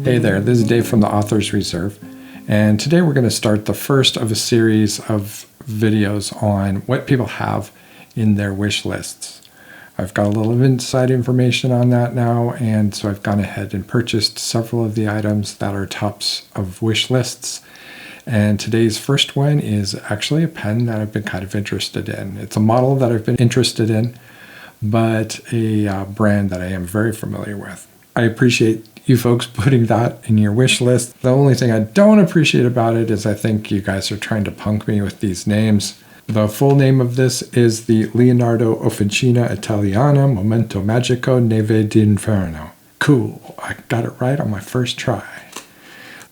Hey there, this is Dave from the Author's Reserve, and today we're going to start the first of a series of videos on what people have in their wish lists. I've got a little inside information on that now, and so I've gone ahead and purchased several of the items that are tops of wish lists. And today's first one is actually a pen that I've been kind of interested in. It's a model that I've been interested in, but a brand that I am very familiar with. I appreciate you folks putting that in your wish list. The only thing I don't appreciate about it is I think you guys are trying to punk me with these names. The full name of this is the Leonardo Officina Italiana Momento Magico Neve D'Inverno. Cool, I got it right on my first try.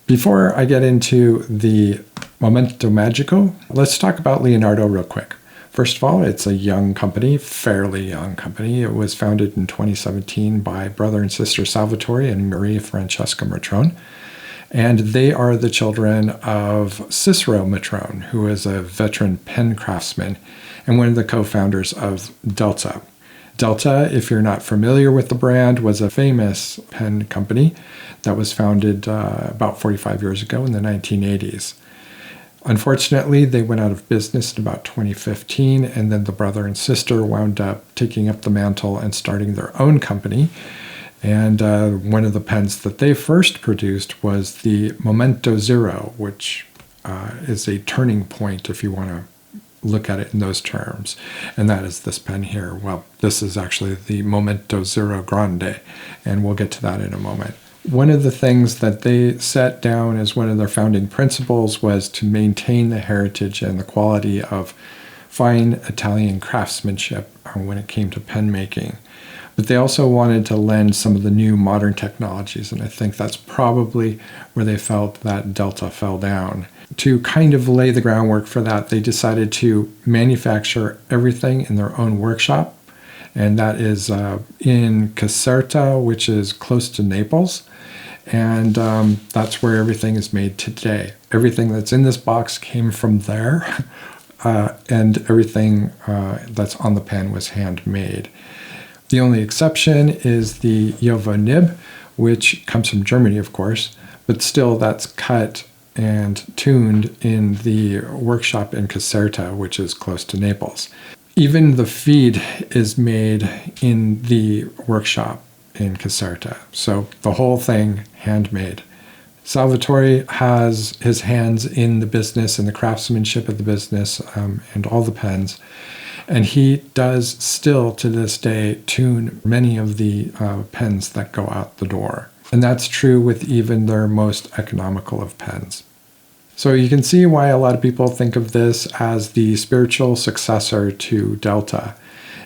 Before I get into the Momento Magico, let's talk about Leonardo real quick. First of all, it's a young company, fairly young company. It was founded in 2017 by brother and sister Salvatore and Maria Francesca Matrone. And they are the children of Cicero Matrone, who is a veteran pen craftsman and one of the co-founders of Delta. Delta, if you're not familiar with the brand, was a famous pen company that was founded about 45 years ago in the 1980s. Unfortunately, they went out of business in about 2015, and then the brother and sister wound up taking up the mantle and starting their own company. And one of the pens that they first produced was the Momento Zero, which is a turning point if you want to look at it in those terms. And that is this pen here. Well, this is actually the Momento Zero Grande, and we'll get to that in a moment. One of the things that they set down as one of their founding principles was to maintain the heritage and the quality of fine Italian craftsmanship when it came to pen making. But they also wanted to lend some of the new modern technologies, and I think that's probably where they felt that Delta fell down. To kind of lay the groundwork for that, they decided to manufacture everything in their own workshop, and that is in Caserta, which is close to Naples. And that's where everything is made today. Everything that's in this box came from there, and everything that's on the pen was handmade. The only exception is the Jovo nib, which comes from Germany, of course, but still that's cut and tuned in the workshop in Caserta, which is close to Naples. Even the feed is made in the workshop in Caserta. So the whole thing handmade. Salvatore has his hands in the business and the craftsmanship of the business and all the pens. And he does still to this day tune many of the pens that go out the door. And that's true with even their most economical of pens. So you can see why a lot of people think of this as the spiritual successor to Delta.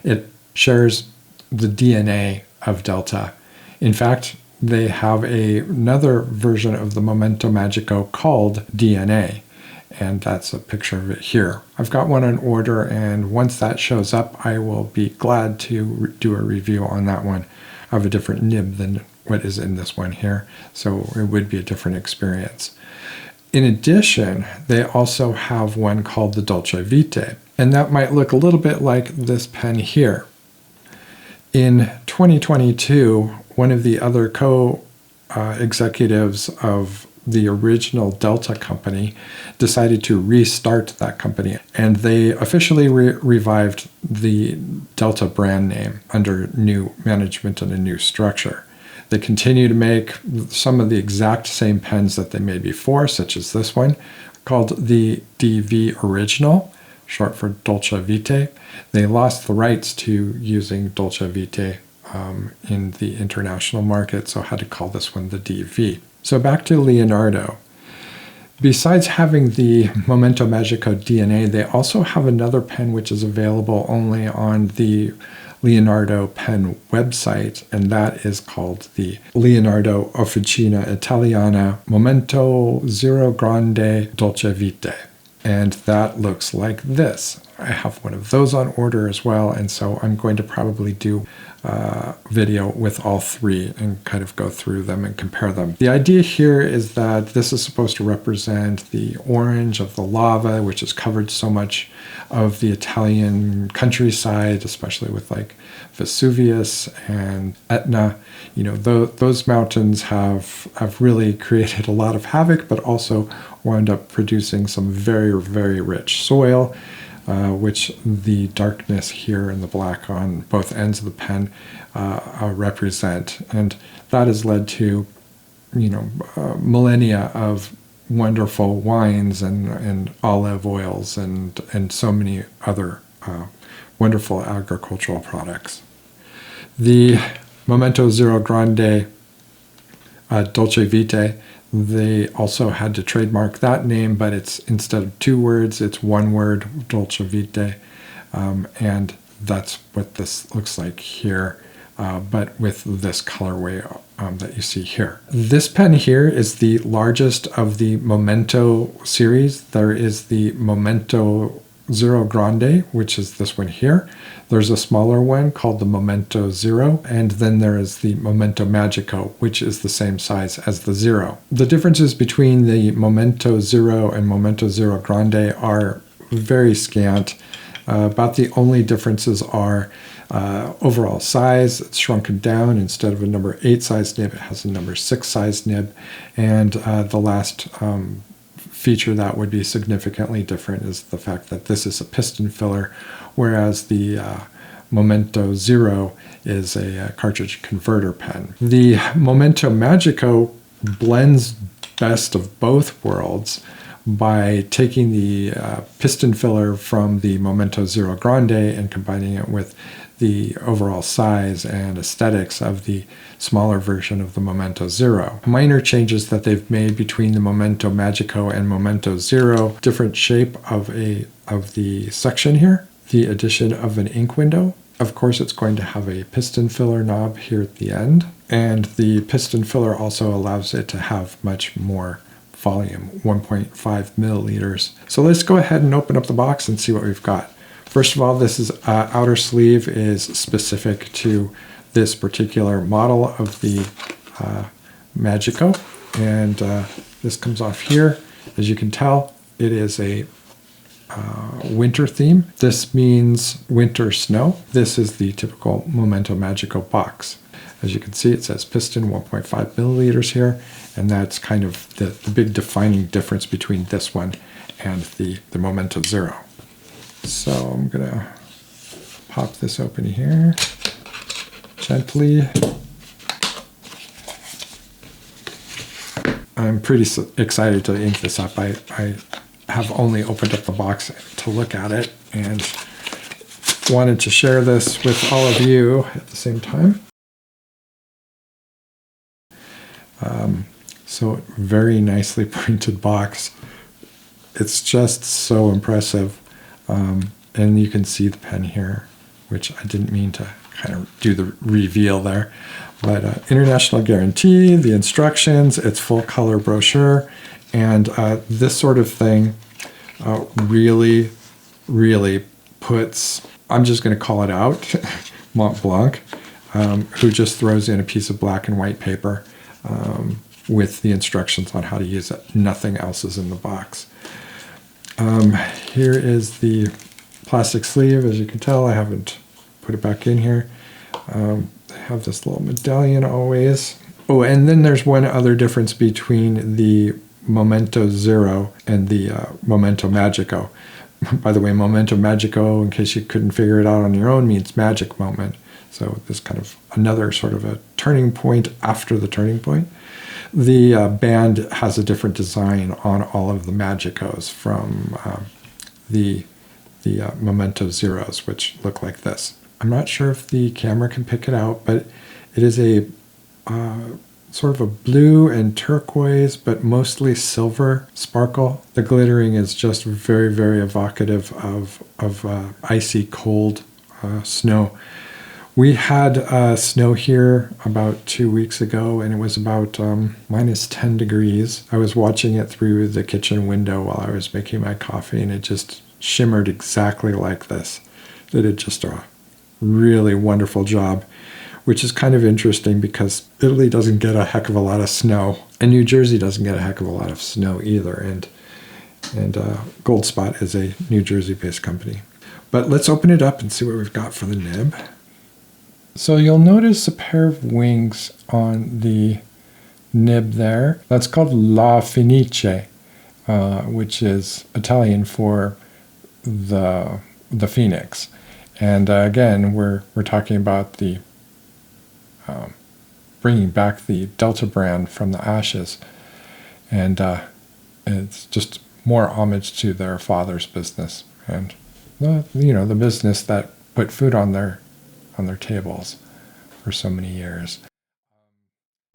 It shares the DNA of Delta. In fact, they have another version of the Momento Magico called DNA, and that's a picture of it here. I've got one on order, and once that shows up, I will be glad to do a review on that one. I have a different nib than what is in this one here, so it would be a different experience. In addition, they also have one called the Dolce Vita, and that might look a little bit like this pen here. In 2022, one of the other co-executives of the original Delta company decided to restart that company, and they officially revived the Delta brand name under new management and a new structure. They continue to make some of the exact same pens that they made before, such as this one, called the DV Original, short for Dolce Vita. They lost the rights to using Dolce Vita in the international market, so had to call this one the DV. So back to Leonardo. Besides having the Momento Magico DNA, they also have another pen which is available only on the Leonardo pen website, and that is called the Leonardo Officina Italiana Momento Zero Grande Dolce Vita. And that looks like this. I have one of those on order as well, and so I'm going to probably do a video with all three and kind of go through them and compare them. The idea here is that this is supposed to represent the orange of the lava, which has covered so much of the Italian countryside, especially with like Vesuvius and Etna. You know, those mountains have really created a lot of havoc, but also wound up producing some very, very rich soil, which the darkness here and the black on both ends of the pen represent. And that has led to, you know, millennia of wonderful wines and olive oils and so many other wonderful agricultural products. The Momento Zero Grande Dolce Vitae, they also had to trademark that name, but it's instead of two words, it's one word, Dolce Vitae, and that's what this looks like here, but with this colorway that you see here. This pen here is the largest of the Momento series. There is the Momento Zero Grande, which is this one here. There's a smaller one called the Momento Zero, and then there is the Momento Magico, which is the same size as the Zero. The differences between the Momento Zero and Momento Zero Grande are very scant. About the only differences are overall size. It's shrunken down. Instead of a number 8 size nib, it has a number 6 size nib, and the last feature that would be significantly different is the fact that this is a piston filler, whereas the Momento Zero is a cartridge converter pen. The Momento Magico blends best of both worlds by taking the piston filler from the Momento Zero Grande and combining it with the overall size and aesthetics of the smaller version of the Momento Zero. Minor changes that they've made between the Momento Magico and Momento Zero: different shape of the section here, the addition of an ink window. Of course, it's going to have a piston filler knob here at the end, and the piston filler also allows it to have much more volume, 1.5 milliliters. So let's go ahead and open up the box and see what we've got. First of all, this is outer sleeve is specific to this particular model of the Magico, and this comes off here. As you can tell, it is a winter theme. This means winter snow. This is the typical Momento Magico box. As you can see, it says piston 1.5 milliliters here, and that's kind of the big defining difference between this one and the Momento Zero. So I'm gonna pop this open here gently. I'm pretty excited to ink this up. I have only opened up the box to look at it and wanted to share this with all of you at the same time. So very nicely printed box. It's just so impressive. And you can see the pen here, which I didn't mean to kind of do the reveal there. But international guarantee, the instructions, its full color brochure, and this sort of thing really, really puts, I'm just going to call it out, Mont Blanc, who just throws in a piece of black and white paper with the instructions on how to use it. Nothing else is in the box. Here is the plastic sleeve. As you can tell, I haven't put it back in here. I have this little medallion always. Oh, and then there's one other difference between the Momento Zero and the Momento Magico. By the way, Momento Magico, in case you couldn't figure it out on your own, means magic moment. So this kind of another sort of a turning point after the turning point. The band has a different design on all of the Magicos from the Momento Zeros, which look like this. I'm not sure if the camera can pick it out, but it is a sort of a blue and turquoise, but mostly silver sparkle. The glittering is just very, very evocative of icy cold snow. We had snow here about 2 weeks ago, and it was about minus 10 degrees. I was watching it through the kitchen window while I was making my coffee, and it just shimmered exactly like this. They did just a really wonderful job, which is kind of interesting because Italy doesn't get a heck of a lot of snow, and New Jersey doesn't get a heck of a lot of snow either. And Goldspot is a New Jersey-based company. But let's open it up and see what we've got for the nib. So you'll notice a pair of wings on the nib there. That's called La Fenice, which is Italian for the phoenix. And again, we're talking about the bringing back the Delta brand from the ashes, and it's just more homage to their father's business and the business that put food on their tables for so many years.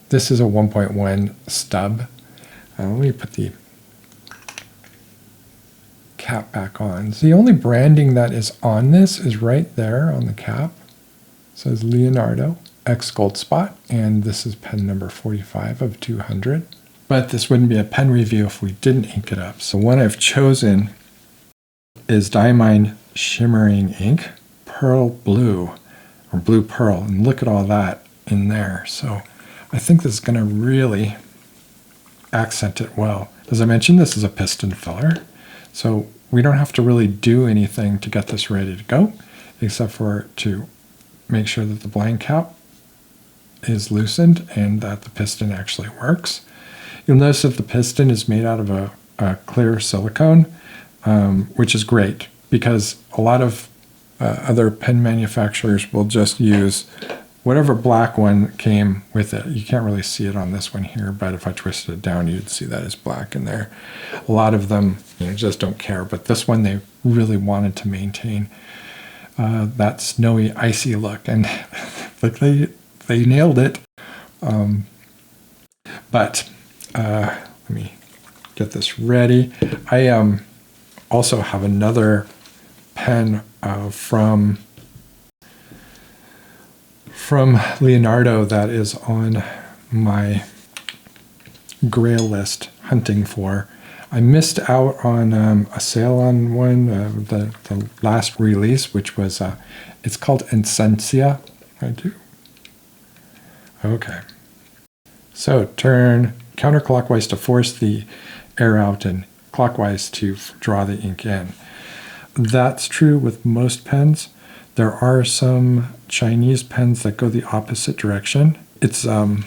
This is a 1.1 stub. Let me put the cap back on. So the only branding that is on this is right there on the cap. It says Leonardo X Goldspot, and this is pen number 45 of 200. But this wouldn't be a pen review if we didn't ink it up. So one I've chosen is Diamine Shimmering Ink, Pearl Blue, or Blue Pearl, and look at all that in there. So I think this is going to really accent it well. As I mentioned, this is a piston filler, so we don't have to really do anything to get this ready to go, except for to make sure that the blank cap is loosened and that the piston actually works. You'll notice that the piston is made out of a clear silicone, which is great because a lot of other pen manufacturers will just use whatever black one came with it. You can't really see it on this one here, but if I twisted it down, you'd see that it's black in there. A lot of them just don't care, but this one they really wanted to maintain that snowy, icy look, and like they nailed it. But let me get this ready. I also have another pen from Leonardo that is on my grail list hunting for. I missed out on a sale on one, the last release, which was, it's called Essentia. I do. Okay. So turn counterclockwise to force the air out and clockwise to draw the ink in. That's true with most pens. There are some Chinese pens that go the opposite direction. It's a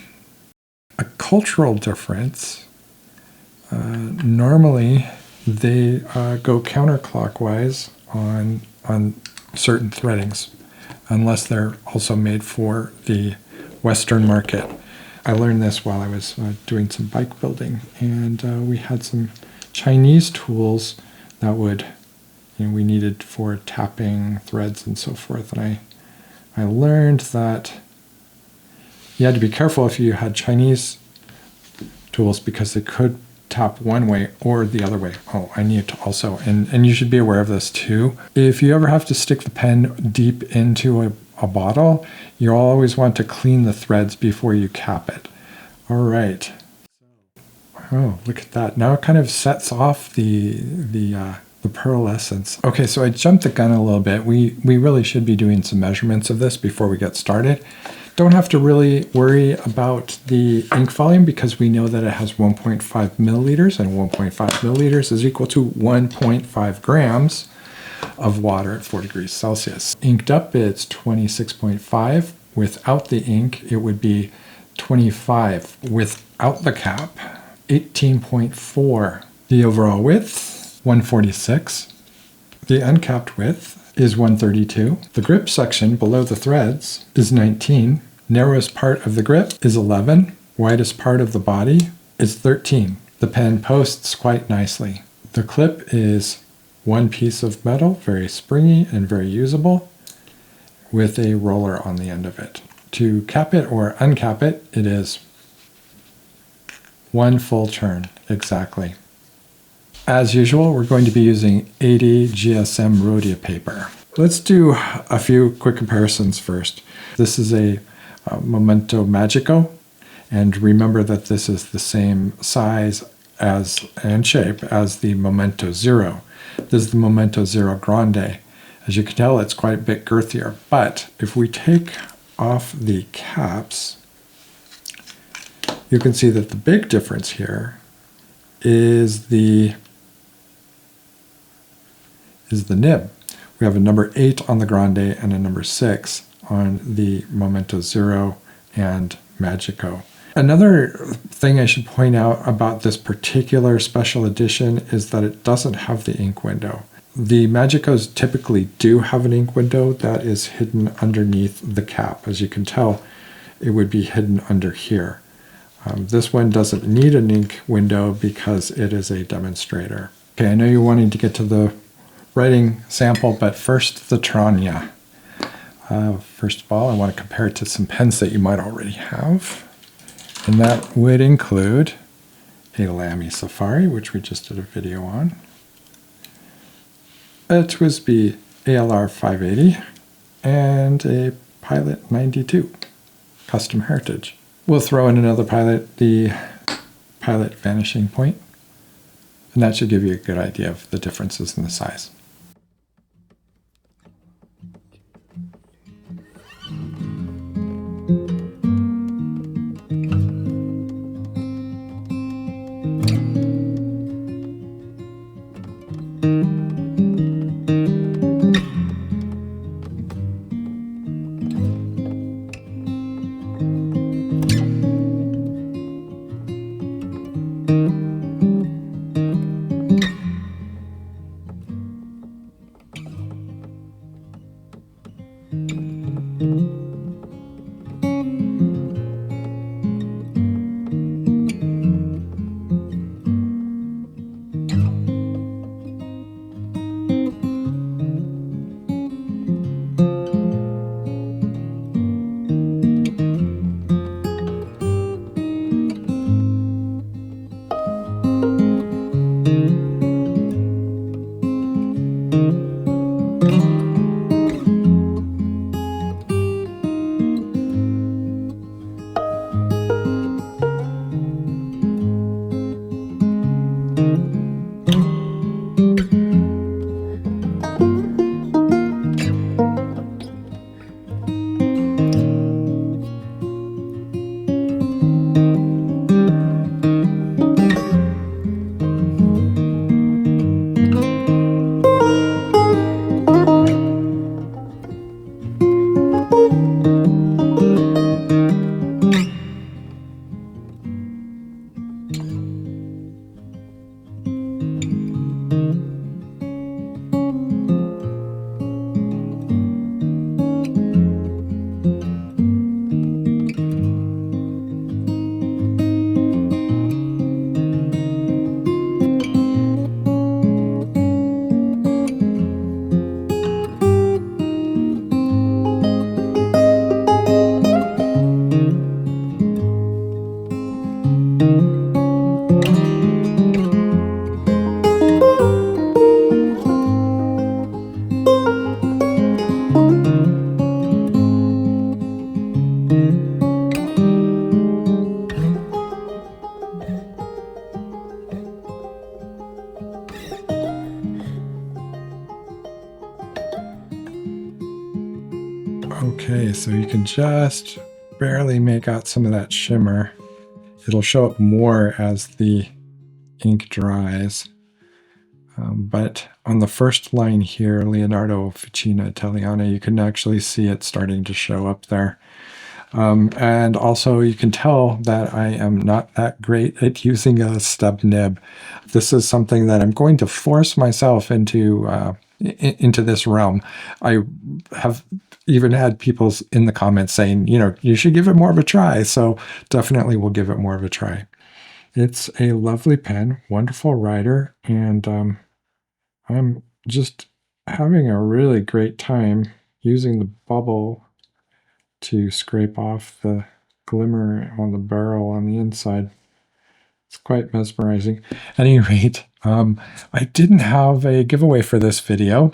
cultural difference. Normally, they go counterclockwise on certain threadings, unless they're also made for the Western market. I learned this while I was doing some bike building, and we had some Chinese tools that would, we needed for tapping threads and so forth. And I learned that you had to be careful if you had Chinese tools because they could tap one way or the other way. Oh, I need to also, and you should be aware of this too. If you ever have to stick the pen deep into a bottle, you'll always want to clean the threads before you cap it. All right. Oh, look at that. Now it kind of sets off the pearl essence. Okay, so I jumped the gun a little bit. We really should be doing some measurements of this before we get started. Don't have to really worry about the ink volume because we know that it has 1.5 milliliters, and 1.5 milliliters is equal to 1.5 grams of water at 4 degrees Celsius. Inked up, it's 26.5. Without the ink, it would be 25. Without the cap, 18.4. The overall width, 146. The uncapped width is 132. The grip section below the threads is 19. Narrowest part of the grip is 11. Widest part of the body is 13. The pen posts quite nicely. The clip is one piece of metal, very springy and very usable, with a roller on the end of it. To cap it or uncap it, it is one full turn, exactly. As usual, we're going to be using 80 GSM Rhodia paper. Let's do a few quick comparisons first. This is a Momento Magico, and remember that this is the same size as and shape as the Momento Zero. This is the Momento Zero Grande. As you can tell, it's quite a bit girthier, but if we take off the caps, you can see that the big difference here is the nib. We have a number 8 on the Grande and a number 6 on the Momento Zero and Magico. Another thing I should point out about this particular special edition is that it doesn't have the ink window. The Magicos typically do have an ink window that is hidden underneath the cap. As you can tell, it would be hidden under here. This one doesn't need an ink window because it is a demonstrator. Okay, I know you're wanting to get to the writing sample, but first the Trania. First of all, I want to compare it to some pens that you might already have. And that would include a Lamy Safari, which we just did a video on, a TWSBI ALR 580, and a Pilot 92 Custom Heritage. We'll throw in another Pilot, the Pilot Vanishing Point, and that should give you a good idea of the differences in the size. Okay, so you can just barely make out some of that shimmer. It'll show up more as the ink dries. But on the first line here, Leonardo, Officina, Italiana, you can actually see it starting to show up there. And also you can tell that I am not that great at using a stub nib. This is something that I'm going to force myself into this realm. I have even had people in the comments saying, you know, you should give it more of a try. So definitely we'll give it more of a try. It's a lovely pen, wonderful writer, and I'm just having a really great time using the bubble to scrape off the glimmer on the barrel on the inside. It's quite mesmerizing. At any rate, I didn't have a giveaway for this video.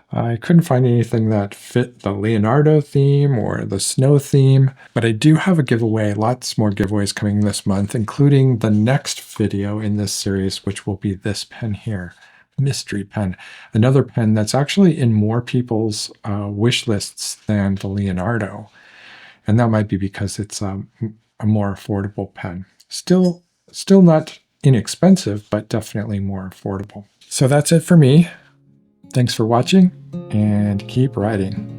I couldn't find anything that fit the Leonardo theme or the snow theme, but I do have a giveaway, lots more giveaways coming this month, including the next video in this series, which will be this pen here. mystery pen. Another pen that's actually in more people's wish lists than the Leonardo. And that might be because it's a more affordable pen. Still not inexpensive, but definitely more affordable. So that's it for me. Thanks for watching, and keep writing.